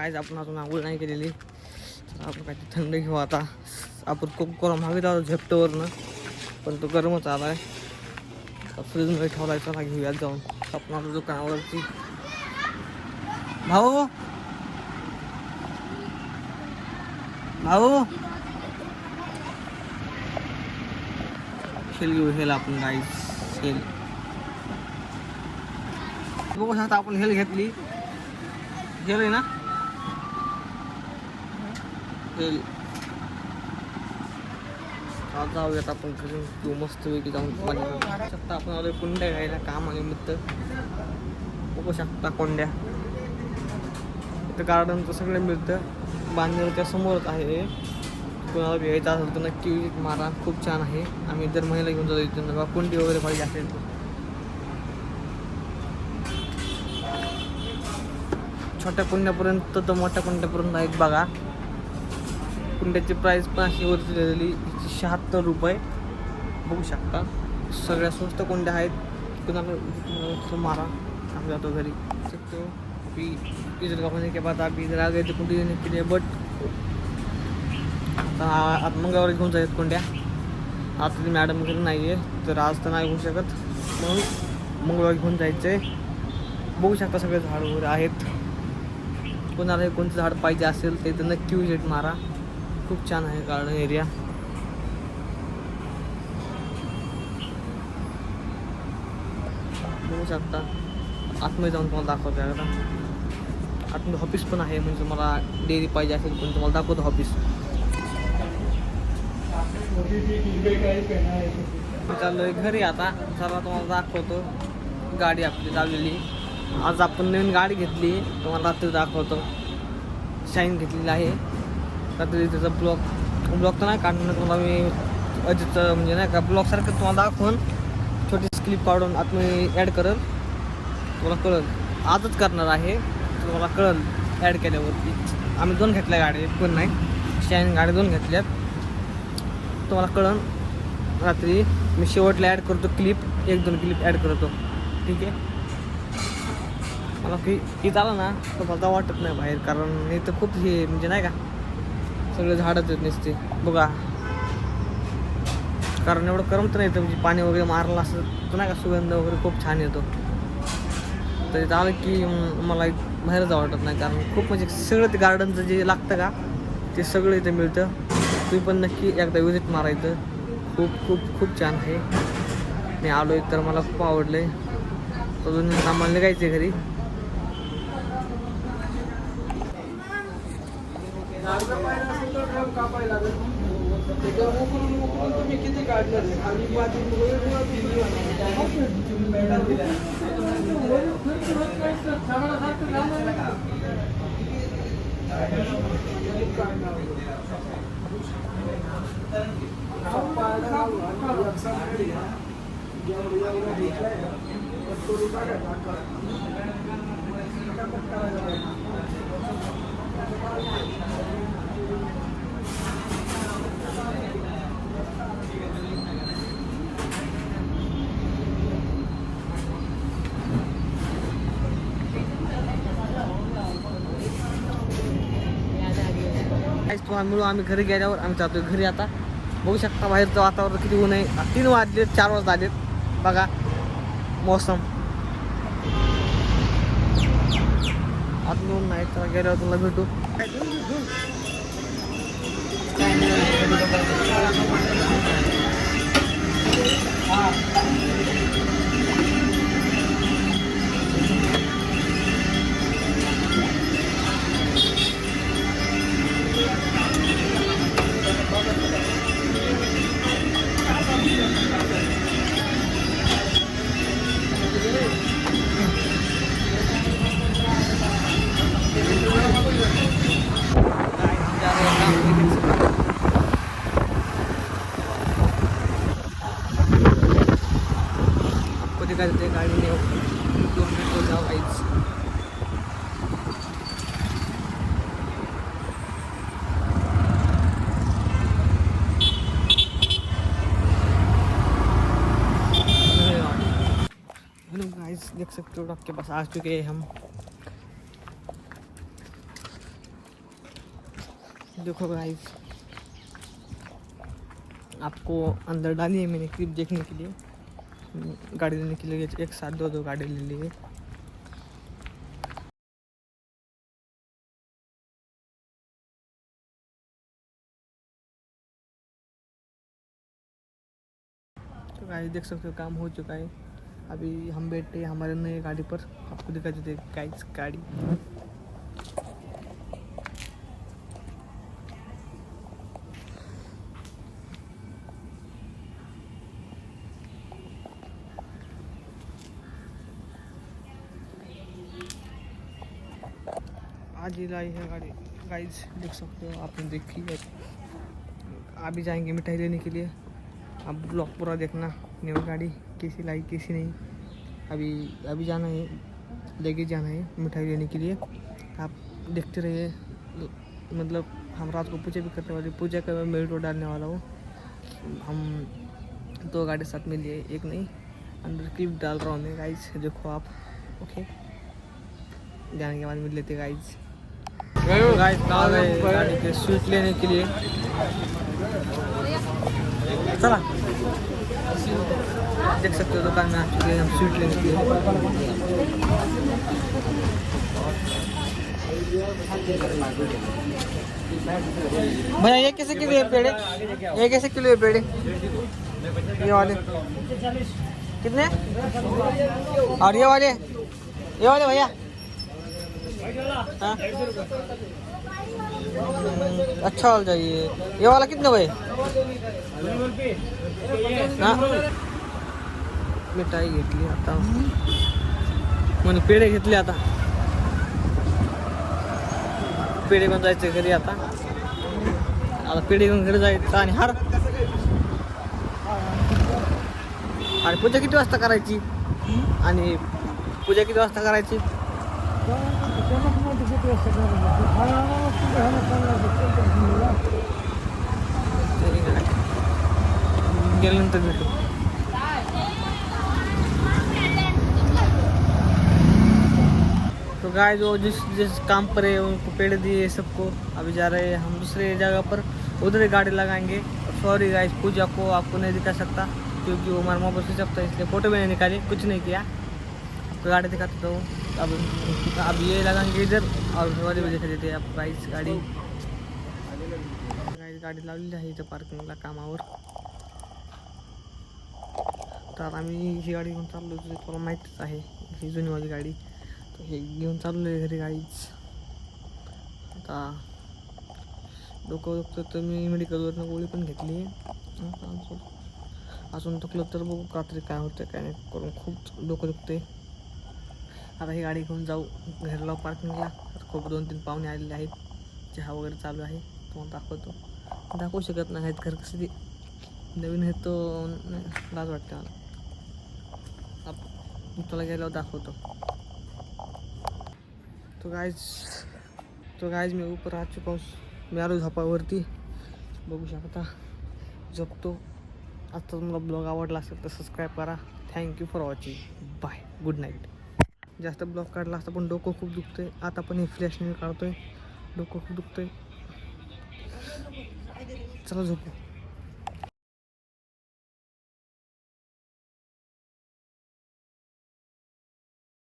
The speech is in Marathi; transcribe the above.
कायच आपण अजून आंघोळ नाही केलेली. तर आपण काय थंड घेऊ आता. आपण कोको मागितला होता झेप्टोवरनं, पण तो गरमच आला आहे. फ्रीजमध्ये ठेवला आहे. चला घेऊयात जाऊन आपण आपल्या दुकानावरती. भाऊ भाऊ हेल घेऊ. हेल आपण गाईस हेल बघू शकता. आपण हेल घेतली. हेल आहे ना हेल. आज जाऊयात आपण घरी तू मस्त वेगळी जाऊन पाणी शकता. आपण आलो कुंड्या घ्यायला कामानिमित्त. बघू शकता कोंड्या. इथं गार्डनचं सगळं मिळतं. बांधलेल्या समोरच आहे. कोणाला घ्यायचं असेल तर नक्की विजिट मारा. खूप छान आहे. आम्ही दर महिन्याला घेऊन जातो इथून. बघा कुंडी वगैरे पाहिजे असेल छोट्या कुंड्यापर्यंत तर मोठ्या कुंड्यापर्यंत आहेत बघा. कुंड्याची प्राईस पण अशी वरती दिलेली 76 रुपये. बघू शकता. सगळ्या स्वस्त कुंड्या आहेत. कुणाला मारा. आम्ही जातो घरी शकतो. इधर का के बाद आप इधर आ गए थे कुंडी लेने के लिए. बट आता मंगळवारी घेऊन जायचं कुंड्या. आता ती मॅडम घरी नाही आहे तर आज तर नाही होऊ शकत. म्हणून मंगळवारी घेऊन जायचं आहे. बघू शकता सगळे झाड वगैरे आहेत. कोणाला कोणतं झाड पाहिजे असेल तर इथं नक्की विजिट मारा. खूप छान आहे गार्डन एरिया. बघू शकता. आतमध्ये जाऊन तुम्हाला दाखवतो आता. आतमध्ये ऑफिस पण आहे. म्हणजे मला डेअरी पाहिजे असेल पण तुम्हाला दाखवतो ऑफिस. चाललो आहे घरी आता. चला तुम्हाला दाखवतो गाडी आपली लावलेली. आज आपण नवीन गाडी घेतली. तुम्हाला रात्री दाखवतो. शाईन घेतलेली आहे. रात्री त्याचा ब्लॉक तर नाही काढणार तुम्हाला मी. अजितचं म्हणजे नाही का ब्लॉकसारखं तुम्हाला दाखवून छोटी क्लिप काढून आतमध्ये ॲड करेल. तुम्हाला कळेल. आजच करणार आहे. तुम्हाला कळेल ॲड केल्यावरती. आम्ही 2 घेतल्या गाडी. एक पण नाही. शाईन गाडी 2 घेतल्यात. तुम्हाला कळेल रात्री. मी शेवटला ॲड करतो क्लिप. 1-2 क्लिप ॲड करतो. ठीक आहे. मला की झालं ना तर मला वाटत नाही बाहेर. कारण इथं खूप हे म्हणजे नाही का सगळे झाडच आहेत नुसते बघा. कारण एवढं करमत नाही इथं. म्हणजे पाणी वगैरे मारलं असं तर नाही का सुगंध वगैरे खूप छान येतो. तर इथं आलं की मला बाहेर जावं वाटत नाही. कारण खूप म्हणजे सगळं ते गार्डनचं जे लागतं का ते सगळं इथं मिळतं. तुम्ही पण नक्की एकदा विजिट मारायचं. खूप खूप खूप छान आहे. मी आलो आहे तर मला खूप आवडलं आहे. अजून आम्हाला निघायचं आहे घरी. तुम्ही किती काढणार तुम्हाला मिळू. आम्ही घरी गेल्यावर आम्ही जातो घरी आता. बघू शकता बाहेरचं वातावरण किती ऊन आहे. 3 वाजले 4 वाजता आलेत बघा. मौसम आता ऊन नाही. तर गेल्यावर तुला भेटू. करते गाडीने 2 मिनिट जाऊ काहीच. हेलो गाइस, देख सकते हो आपके पास आ चुके हैं हम. देखो गाइस, आपको अंदर डाली है मैंने क्लिप देखने के लिए, गाड़ी लेने के लिए एक साथ दो गाड़ी ले लिए। तो गाइस देख सकते हो काम हो चुका है। अभी हम बैठे हमारे नए गाड़ी पर, आपको दिखा देते गाइस गाड़ी। आज ही लाई है गाड़ी गाइस, देख सकते हो, आपने देखी है। अभी जाएंगे मिठाई लेने के लिए। अब ब्लॉग पूरा देखना, न्यू गाड़ी कैसी लाई कैसी नहीं। अभी जाना है, लेके जाना है मिठाई लेने के लिए। आप देखते रहिए। मतलब हम रात को पूजा भी करने वाले, पूजा का मैं मेल्टो डालने वाला हूँ। हम 2 गाड़ी साथ में लिए, एक नहीं, अंदर क्लिप डाल रहा हूँ मैं गाइस, देखो आप। ओके, जाने के बाद मिल लेते गाइस। गाइस गाड़ी के स्वीट लेने के लिए, चला देख सकते हो दुकान में आ चुके हैं हम स्वीट लेने के लिए। भैया ये कैसे किलो है पेड़े? ये कैसे किलो है पेड़े? ये वाले कितने? और ये वाले भैया? हाँ? अच्छा वाला चाहिए। ये वाला कितने भाई? हाँ, मिठाई घेतली आता, म्हणे पेढे घेतले आता, पेढे घेऊन जायचे घरी आता पेढे घेऊन घरी जायचं। आणि पूजा किती वाजता करायची? आणि पूजा किती वाजता करायची? गेल्यानंतर भेटू। तो गाय जो जिस काम पर है उनको पेड़ दिए सबको। अभी जा रहे हैं हम दूसरे जगह पर, उधर ही गाड़ी लगाएंगे। सॉरी गाइस, पूजा को आपको नहीं दिखा सकता क्योंकि वो हमारा मोबाइल स्विच ऑफ था, इसलिए फ़ोटो भी नहीं निकाली, कुछ नहीं किया। आपको गाड़ी दिखाते तो अब ये लगाएंगे इधर, और वाली भी दिखा देते हैं आप गाइस गाड़ी। गाड़ी लावलेली आहे इथं पार्किंगला कामावर। तर आम्ही ही गाडी घेऊन चाललो, तुला माहीतच आहे ही जुनीवाली गाडी। तर हे घेऊन चाललो आहे घरी गाईच। आता डोकं दुखतं तर मी मेडिकलवरनं गोळी पण घेतली आहे। अजून दुखलं तर बघू रात्री काय होतं काय नाही करून, खूप डोकं दुखते। आता ही गाडी घेऊन जाऊ घरला पार्किंगला। खूप 2-3 पाहुणे आलेले आहेत, चहा वगैरे चालू आहे, तुम्हाला दाखवू शकत नाही आहेत घर कसं ते नवीन आहे तो, लाज वाटते मला। तुला गेल्यावर दाखवतो। तो गाइज मैं ऊपर आ चुका हूँ, मैं आलो झोपावरती, बघू शकता झोपतो। आता तुम्हाला ब्लॉग आवडला असेल तर सबस्क्राईब करा। Thank you for watching, bye, good night. जास्त ब्लॉग काढला असता पण डोकं खूप दुखतंय। आता पण हे फ्लॅशने काढतोय, डोकं खूप दुखतंय। चला झोपू।